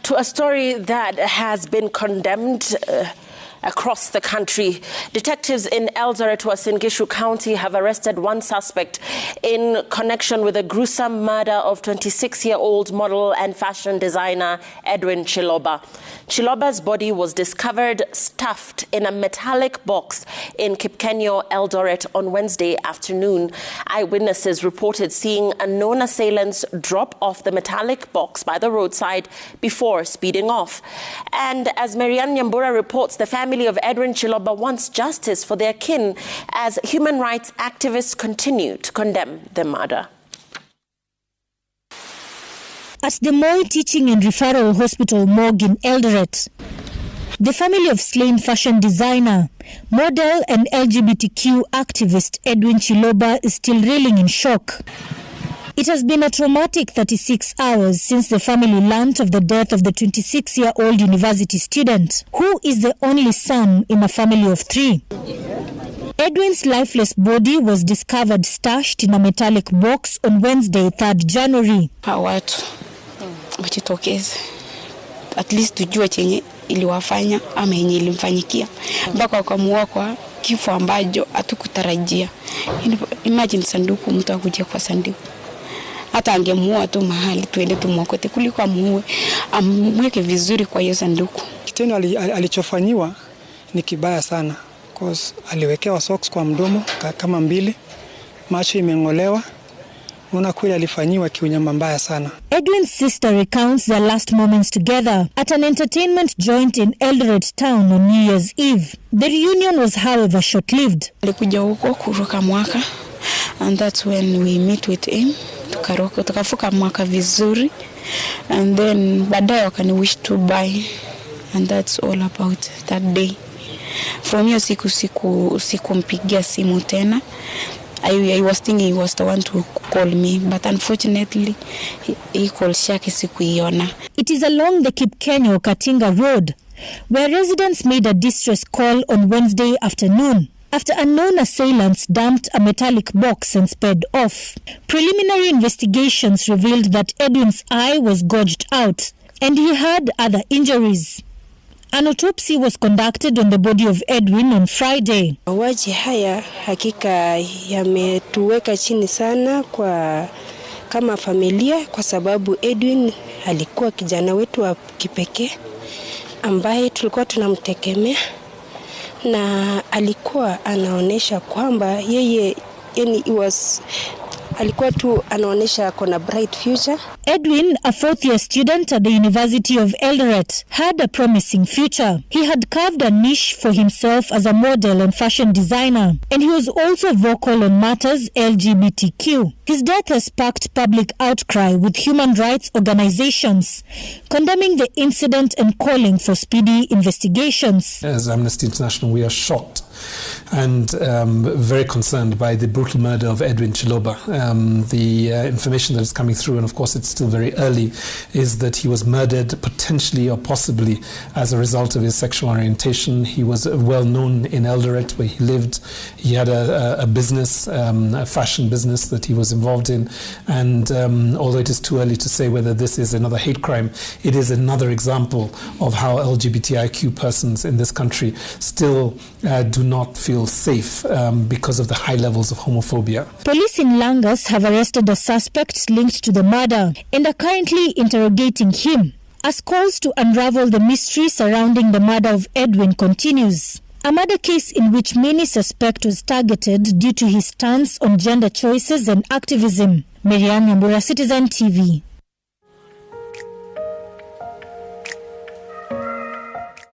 to a story that has been condemned across the country. Detectives in Eldoret, Uasin Gishu County have arrested one suspect in connection with a gruesome murder of 26-year-old model and fashion designer Edwin Chiloba. Chiloba's body was discovered stuffed in a metallic box in Kiptoo, Eldoret on Wednesday afternoon. Eyewitnesses reported seeing unknown assailants drop off the metallic box by the roadside before speeding off. And as Marianne Nyambura reports, the family of Edwin Chiloba wants justice for their kin as human rights activists continue to condemn the murder. At the Moi Teaching and Referral Hospital morgue in Eldoret, the family of slain fashion designer, model and LGBTQ activist Edwin Chiloba is still reeling in shock. It has been a traumatic 36 hours since the family learnt of the death of the 26-year-old university student, who is the only son in a family of 3. Edwin's lifeless body was discovered stashed in a metallic box on Wednesday, 3rd January. Watu wajitokeze, at least tujue chenye iliwafanya ama yenye ilimfanyikia mpaka wakamuua kwa kifo ambacho hatukutarajia. Imagine sanduku, mtu akuje kwa sanduku. Hata angemuua tu mahali tuende tumwokote kuliko amuue, amweke vizuri kwa hiyo sanduku. Kitendo alichofanyiwa ni kibaya sana, cause aliwekewa socks kwa mdomo kama 2, macho imeng'olewa. Una kweli alifanyiwa kiunyama mbaya sana. Edwin's sister recounts their last moments together at an entertainment joint in Eldoret town on New Year's Eve. The reunion was, however, short-lived. Alikuja huko kuruka mwaka, and that's when we meet with him. Tukafuka mwaka vizuri, and then baadaye wakani wish to buy, and that's all about that day. From hiyo siku mpigia simu tena. I was thinking he was the one to call me, but unfortunately he called Shaki sikuiona. It is along the Kiptoo Katinga Road where residents made a distress call on Wednesday afternoon after unknown assailants dumped a metallic box and sped off. Preliminary investigations revealed that Edwin's eye was gouged out and he had other injuries. An autopsy was conducted on the body of Edwin on Friday. Mauaji haya hakika yametuweka chini sana kama familia, kwa sababu Edwin alikuwa kijana wetu wa kipekee ambaye tulikuwa tunamtegemea, na alikuwa anaonesha kwamba yeye alikuwa tu anaonesha kona bright future. Edwin, a 4th-year student at the University of Eldoret, had a promising future. He had carved a niche for himself as a model and fashion designer, and he was also vocal on matters LGBTQ. His death has sparked public outcry, with human rights organizations condemning the incident and calling for speedy investigations. As Amnesty International, we are shocked and very concerned by the brutal murder of Edwin Chiloba. The information that is coming through, and of course it's still very early, is that he was murdered potentially or possibly as a result of his sexual orientation. He was well known in Eldoret where he lived. He had a business, a fashion business that he was involved in, and although it is too early to say whether this is another hate crime, it is another example of how LGBTIQ persons in this country still do not feel safe because of the high levels of homophobia. Police in Langas have arrested a suspect linked to the murder and are currently interrogating him as calls to unravel the mystery surrounding the murder of Edwin continues. A murder case in which many suspect was targeted due to his stance on gender choices and activism. Marianne Nyambura, Citizen TV.